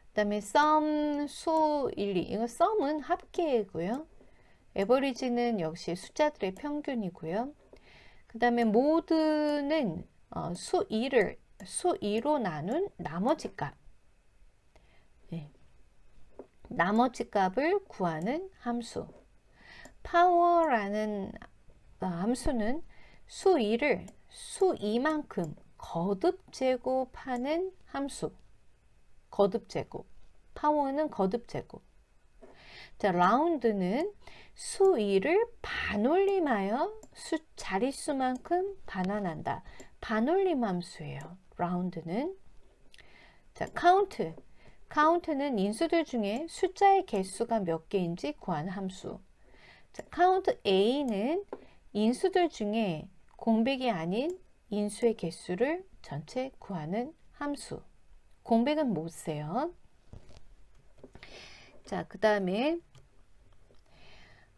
그 다음에 sum, 수, 일리, 이거 sum은 합계이고요. average는 역시 숫자들의 평균이고요. 그 다음에 mode는 수 2로 나눈 나머지 값. 네. 나머지 값을 구하는 함수. power라는 함수는 수 2를 수 2만큼 거듭 제곱하는 함수. 거듭 제곱. power는 거듭 제곱. 자, round는 수 2를 반올림하여 자릿수만큼 반환한다. 반올림 함수예요. round는. 자, count는 인수들 중에 숫자의 개수가 몇 개인지 구하는 함수. 자, count a는 인수들 중에 공백이 아닌 인수의 개수를 전체 구하는 함수. 공백은 못 세요. 자, 그 다음에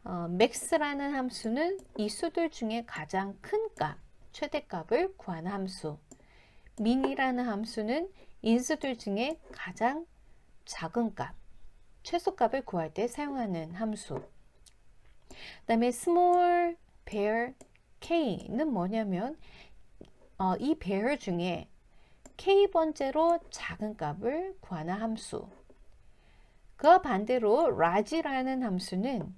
max라는 함수는 이 수들 중에 가장 큰 값, 최대값을 구하는 함수. min이라는 함수는 인수들 중에 가장 작은 값, 최소값을 구할 때 사용하는 함수. 그다음에 small bear k는 뭐냐면 이 bear 중에 k번째로 작은 값을 구하는 함수. 그와 반대로 large라는 함수는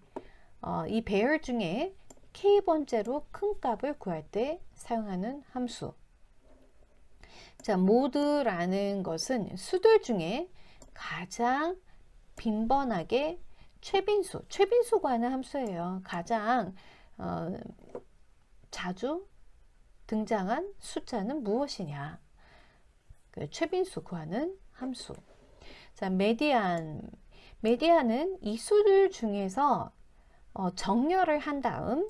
이 bear 중에 k번째로 큰 값을 구할 때 사용하는 함수. 자, mode라는 것은 수들 중에 가장 빈번하게 최빈수 구하는 함수예요. 가장 자주 등장한 숫자는 무엇이냐? 그 최빈수 구하는 함수. 자, 메디안은 이 수들 중에서 정렬을 한 다음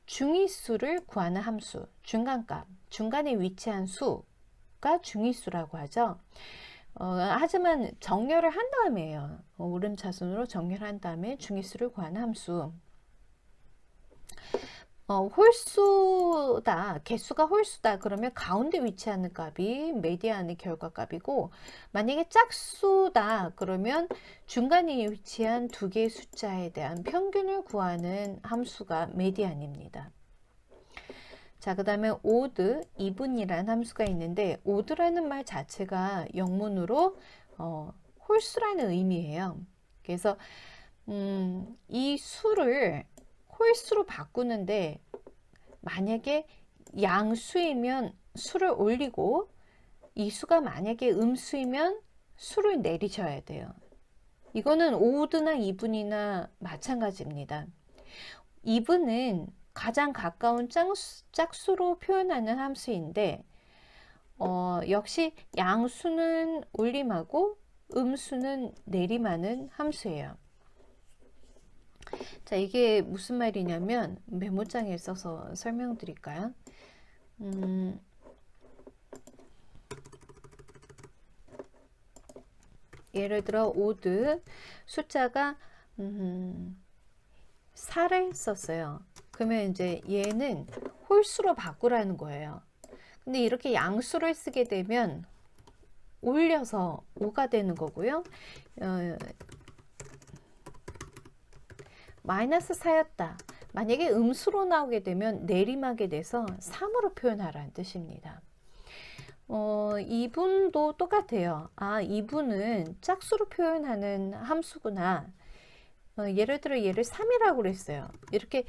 중위수를 구하는 함수, 중간값, 중간에 위치한 수가 중위수라고 하죠. 하지만 정렬을 한 다음에요. 오름차순으로 정렬한 다음에 중위수를 구하는 함수. 홀수다, 개수가 홀수다 그러면 가운데 위치하는 값이 메디안의 결과값이고, 만약에 짝수다 그러면 중간에 위치한 두 개의 숫자에 대한 평균을 구하는 함수가 메디안입니다. 자, 그 다음에 odd, 이분이라는 함수가 있는데, odd라는 말 자체가 영문으로 홀수라는 의미예요. 그래서 이 수를 홀수로 바꾸는데, 만약에 양수이면 수를 올리고 이 수가 만약에 음수이면 수를 내리셔야 돼요. 이거는 odd나 even이나 마찬가지입니다. even은 가장 가까운 짝수로 표현하는 함수인데, 역시 양수는 올림하고 음수는 내림하는 함수예요. 자, 이게 무슨 말이냐면 메모장에 써서 설명드릴까요? 예를 들어 odd 숫자가 4를 썼어요. 그러면 이제 얘는 홀수로 바꾸라는 거예요. 근데 이렇게 양수를 쓰게 되면 올려서 5가 되는 거고요. 마이너스 4였다. 만약에 음수로 나오게 되면 내림하게 돼서 3으로 표현하라는 뜻입니다. 이분도 똑같아요. 이분은 짝수로 표현하는 함수구나. 예를 들어 얘를 3이라고 그랬어요. 이렇게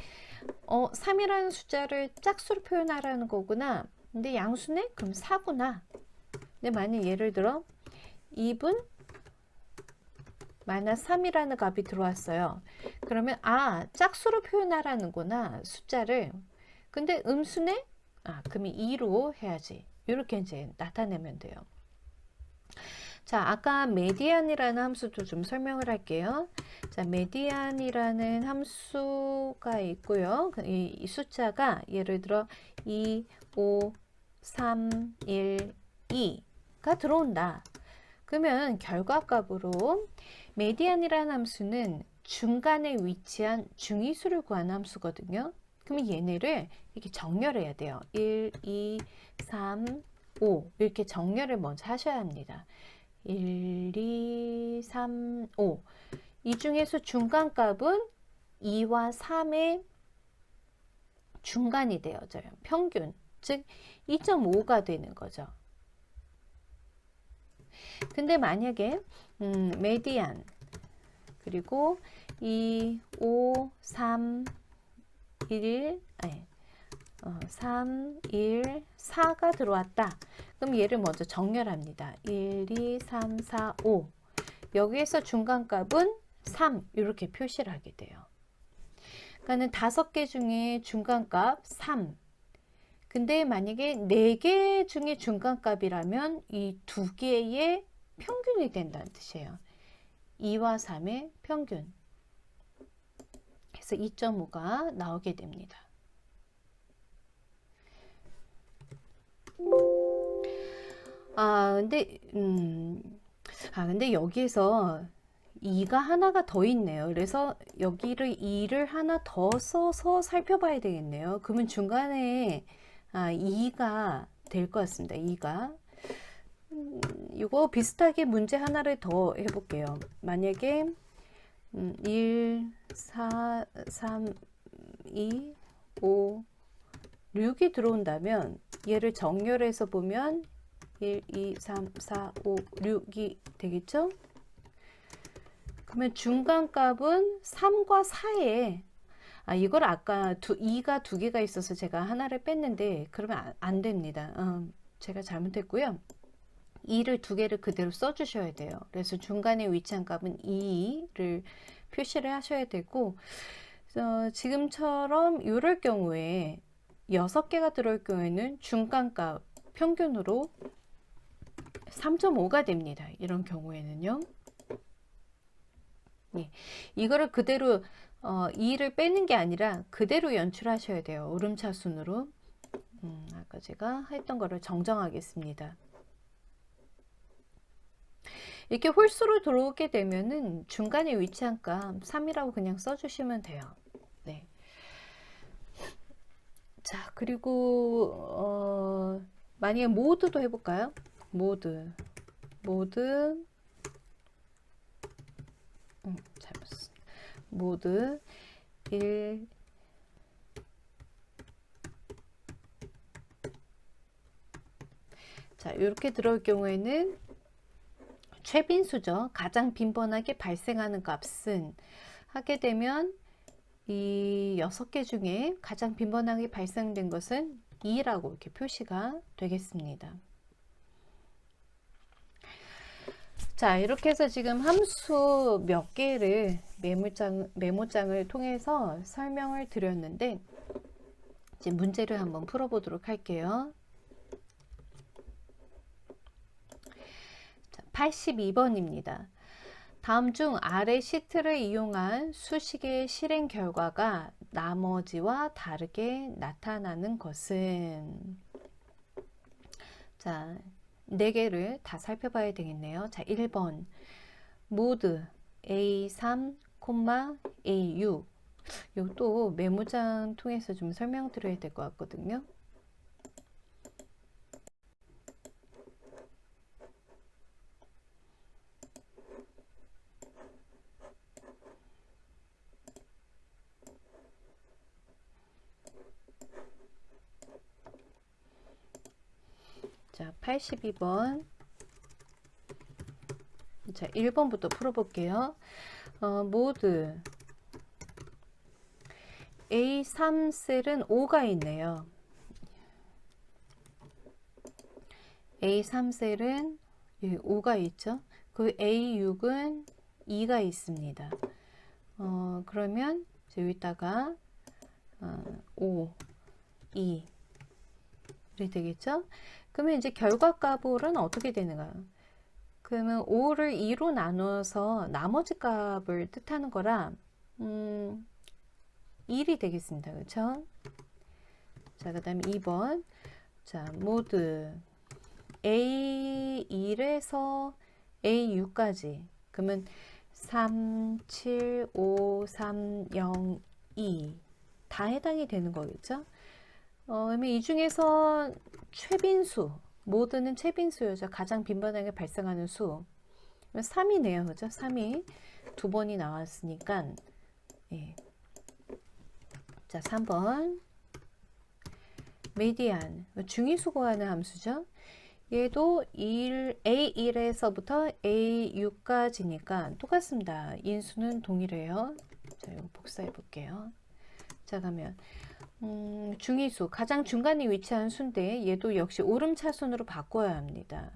3이라는 숫자를 짝수로 표현하라는 거구나. 근데 양수네? 그럼 4구나. 근데 만약 예를 들어 2분 마이너스 3이라는 값이 들어왔어요. 그러면 짝수로 표현하라는구나 숫자를. 근데 음수네? 그러면 2로 해야지. 이렇게 이제 나타내면 돼요. 자, 아까 메디안이라는 함수도 좀 설명을 할게요. 자, 메디안이라는 함수가 있고요. 이 숫자가 예를 들어 2, 5, 3, 1, 2가 들어온다. 그러면 결과값으로 메디안이라는 함수는 중간에 위치한 중위수를 구하는 함수거든요. 그러면 얘네를 이렇게 정렬해야 돼요. 1, 2, 3, 5 이렇게 정렬을 먼저 하셔야 합니다. 1, 2, 3, 5 이 중에서 중간값은 2와 3의 중간이 되어져요. 평균, 즉 2.5가 되는 거죠. 근데 만약에 메디안 그리고 2, 5, 3, 1, 3, 1, 4가 들어왔다. 그럼 얘를 먼저 정렬합니다. 1, 2, 3, 4, 5 여기에서 중간값은 3 이렇게 표시를 하게 돼요. 그러니까 5개 중에 중간값 3 근데 만약에 4개 중에 중간값이라면 이 2개의 평균이 된다는 뜻이에요. 2와 3의 평균. 그래서 2.5가 나오게 됩니다. 근데 여기에서 2가 하나가 더 있네요. 그래서 여기를 2를 하나 더 써서 살펴봐야 되겠네요. 그러면 중간에 2가 될 것 같습니다. 2가. 이거 비슷하게 문제 하나를 더 해볼게요. 만약에 1, 4, 3, 2, 5, 6이 들어온다면 얘를 정렬해서 보면 1, 2, 3, 4, 5, 6이 되겠죠? 그러면 중간값은 3과 4에 이걸 아까 2가 두 개가 있어서 제가 하나를 뺐는데 그러면 안 됩니다. 제가 잘못했고요. 2를 두 개를 그대로 써주셔야 돼요. 그래서 중간에 위치한 값은 2를 표시를 하셔야 되고 지금처럼 이럴 경우에 6개가 들어올 경우에는 중간값 평균으로 3.5가 됩니다. 이런 경우에는요. 예, 이거를 그대로 2를 빼는 게 아니라 그대로 연출하셔야 돼요. 오름차순으로. 아까 제가 했던 거를 정정하겠습니다. 이렇게 홀수로 들어오게 되면은 중간에 위치한 값 3이라고 그냥 써주시면 돼요. 네. 자, 그리고 만약에 모드도 해볼까요? 모드 잘못 썼습니다. 모드 1 자, 이렇게 들어올 경우에는 최빈수죠. 가장 빈번하게 발생하는 값은 하게 되면 이 6개 중에 가장 빈번하게 발생된 것은 2라고 이렇게 표시가 되겠습니다. 자, 이렇게 해서 지금 함수 몇 개를 메모장을 통해서 설명을 드렸는데 이제 문제를 한번 풀어보도록 할게요. 82번입니다. 다음 중 아래 시트를 이용한 수식의 실행 결과가 나머지와 다르게 나타나는 것은? 자, 4개를 다 살펴봐야 되겠네요. 자, 1번 모드 A3, A6 이것도 메모장 통해서 좀 설명드려야 될 것 같거든요. 자, 82번. 자, 1번부터 풀어볼게요. 모드 A3 셀은 5가 있네요. A3 셀은 5가 있죠. 그 A6은 2가 있습니다. 그러면 여기다가 5, 2 이렇게 되겠죠. 그러면 이제 결과값은 어떻게 되는가? 그러면 5를 2로 나누어서 나머지 값을 뜻하는 거라 1이 되겠습니다. 그렇죠? 자, 그 다음에 2번. 자, 모드 A1에서 A6까지. 그러면 3, 7, 5, 3, 0, 2. 다 해당이 되는 거겠죠? 그러면 이 중에서 최빈수, 모드는 최빈수죠. 가장 빈번하게 발생하는 수. 3이네요. 그죠? 3이 두 번이 나왔으니까. 예. 자, 3번. 메디안. 중위수 구하는 함수죠. 얘도 A1에서부터 A6까지니까 똑같습니다. 인수는 동일해요. 자, 이거 복사해 볼게요. 자, 그러면 중위수, 가장 중간에 위치한 수인데 얘도 역시 오름차순으로 바꿔야 합니다.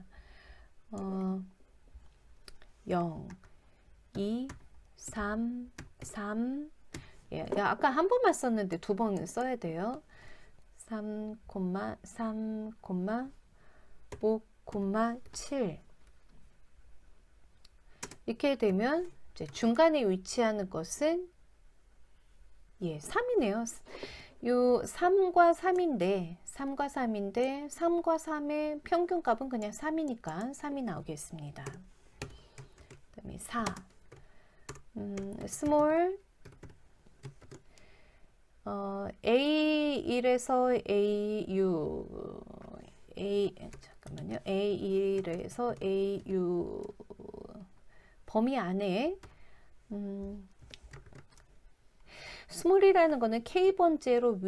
0, 2, 3, 3. 예, 아까 한 번만 썼는데 두 번 써야 돼요. 3, 3, 5, 7. 이렇게 되면 이제 중간에 위치하는 것은 3이네요. 요 3과 3인데 3과 3의 평균값은 그냥 3이니까 3이 나오겠습니다. 그다음에 4 스몰 A1에서 잠깐만요. A1에서 A6 범위 안에 스몰이라는 거는 k번째로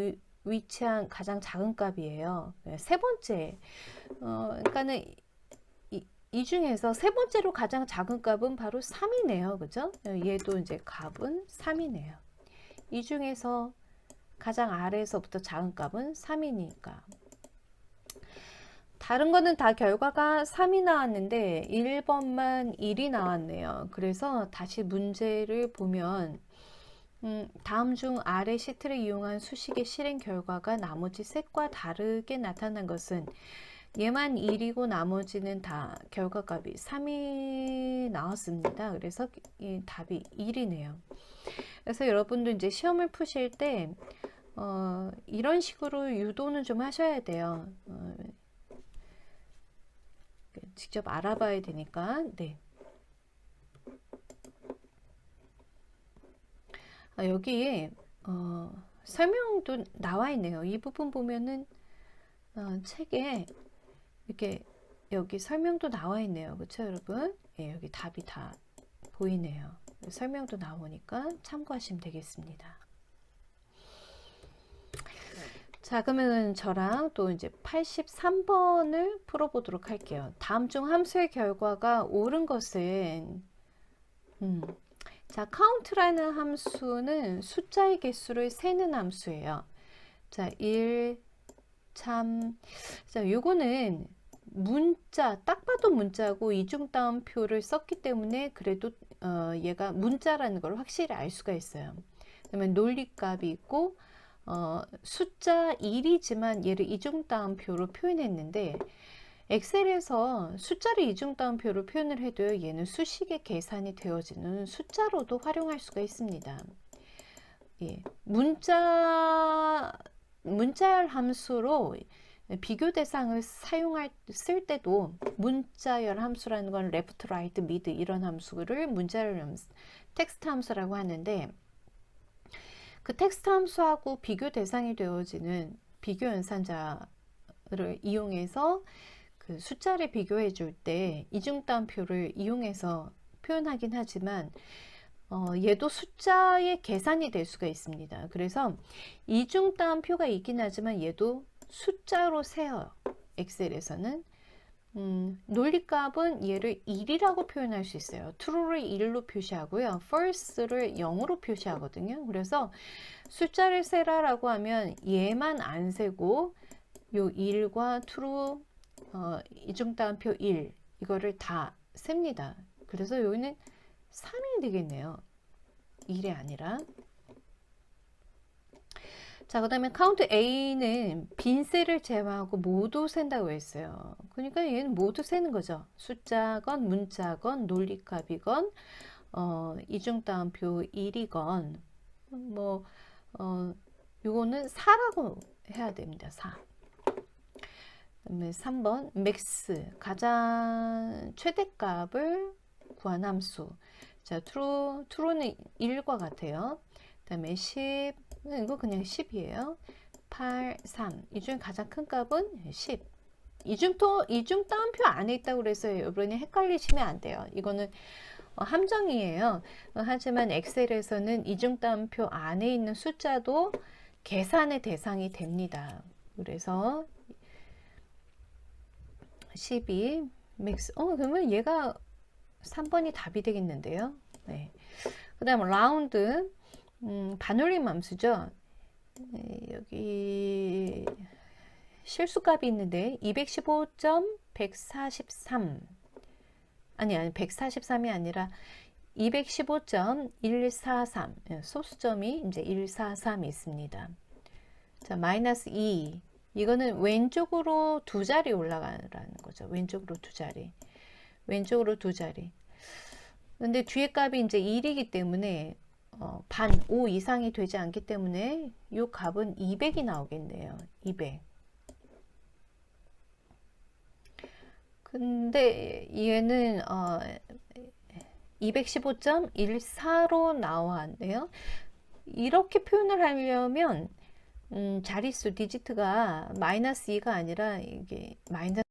위치한 가장 작은 값이에요. 세 번째. 그러니까는 이 중에서 세 번째로 가장 작은 값은 바로 3이네요. 그죠? 얘도 이제 값은 3이네요. 이 중에서 가장 아래에서부터 작은 값은 3이니까. 다른 거는 다 결과가 3이 나왔는데 1번만 1이 나왔네요. 그래서 다시 문제를 보면 다음 중 아래 시트를 이용한 수식의 실행 결과가 나머지 셋과 다르게 나타난 것은 얘만 1이고 나머지는 다 결과값이 3이 나왔습니다. 그래서 이 답이 1이네요. 그래서 여러분도 이제 시험을 푸실 때 이런 식으로 유도는 좀 하셔야 돼요. 직접 알아봐야 되니까. 네. 여기에 설명도 나와 있네요. 이 부분 보면은 책에 이렇게 여기 설명도 나와 있네요. 그렇죠, 여러분? 예, 여기 답이 다 보이네요. 설명도 나오니까 참고하시면 되겠습니다. 자, 그러면 저랑 또 이제 83번을 풀어보도록 할게요. 다음 중 함수의 결과가 옳은 것은 자, count라는 함수는 숫자의 개수를 세는 함수예요. 자, 1, 자, 요거는 문자, 딱 봐도 문자고 이중따옴표를 썼기 때문에 그래도 얘가 문자라는 걸 확실히 알 수가 있어요. 그다음에 논리값이 있고 숫자 1이지만 얘를 이중따옴표로 표현했는데 엑셀에서 숫자를 이중따옴표로 표현을 해도요, 얘는 수식의 계산이 되어지는 숫자로도 활용할 수가 있습니다. 예, 문자열 함수로 비교 대상을 쓸 때도 문자열 함수라는 건 left, right, mid 이런 함수를 문자열 함수, 텍스트 함수라고 하는데 그 텍스트 함수하고 비교 대상이 되어지는 비교 연산자를 이용해서 그 숫자를 비교해 줄 때 이중따옴표를 이용해서 표현하긴 하지만 얘도 숫자의 계산이 될 수가 있습니다. 그래서 이중따옴표가 있긴 하지만 얘도 숫자로 세요. 엑셀에서는 논리값은 얘를 1이라고 표현할 수 있어요. true를 1로 표시하고요. false를 0으로 표시하거든요. 그래서 숫자를 세라라고 하면 얘만 안 세고 요 1과 true 이중따옴표 1 이거를 다 셉니다. 그래서 여기는 3이 되겠네요. 1이 아니라. 자, 그 다음에 카운트 A는 빈셀을 제외하고 모두 센다고 했어요. 그러니까 얘는 모두 세는 거죠. 숫자건 문자건 논리값이건 이중따옴표 1이건 뭐 요거는 4라고 해야 됩니다. 4. 그다음에 3번 맥스 가장 최대값을 구한 함수. 자, true는 1과 같아요. 그다음에 10 이거 그냥 10이에요. 8, 3. 이 중에 가장 큰 값은 10. 이중따옴표 안에 있다고 그래서 여러분이 헷갈리시면 안 돼요. 이거는 함정이에요. 하지만 엑셀에서는 이중따옴표 안에 있는 숫자도 계산의 대상이 됩니다. 그래서 12 맥스. 그러면 얘가 3번이 답이 되겠는데요. 네. 그 다음 라운드 반올림 함수죠. 네, 여기 실수값이 있는데 215.143 아니 143이 아니라 215.143 소수점이 이제 143이 있습니다. 자, 마이너스 2 이거는 왼쪽으로 두 자리 올라가라는 거죠. 왼쪽으로 두 자리. 왼쪽으로 두 자리. 근데 뒤에 값이 이제 1이기 때문에 반 5 이상이 되지 않기 때문에 이 값은 200이 나오겠네요. 200. 근데 얘는 215.14로 나왔네요. 이렇게 표현을 하려면 자릿수 디지트가 마이너스 2가 아니라 이게 마이너스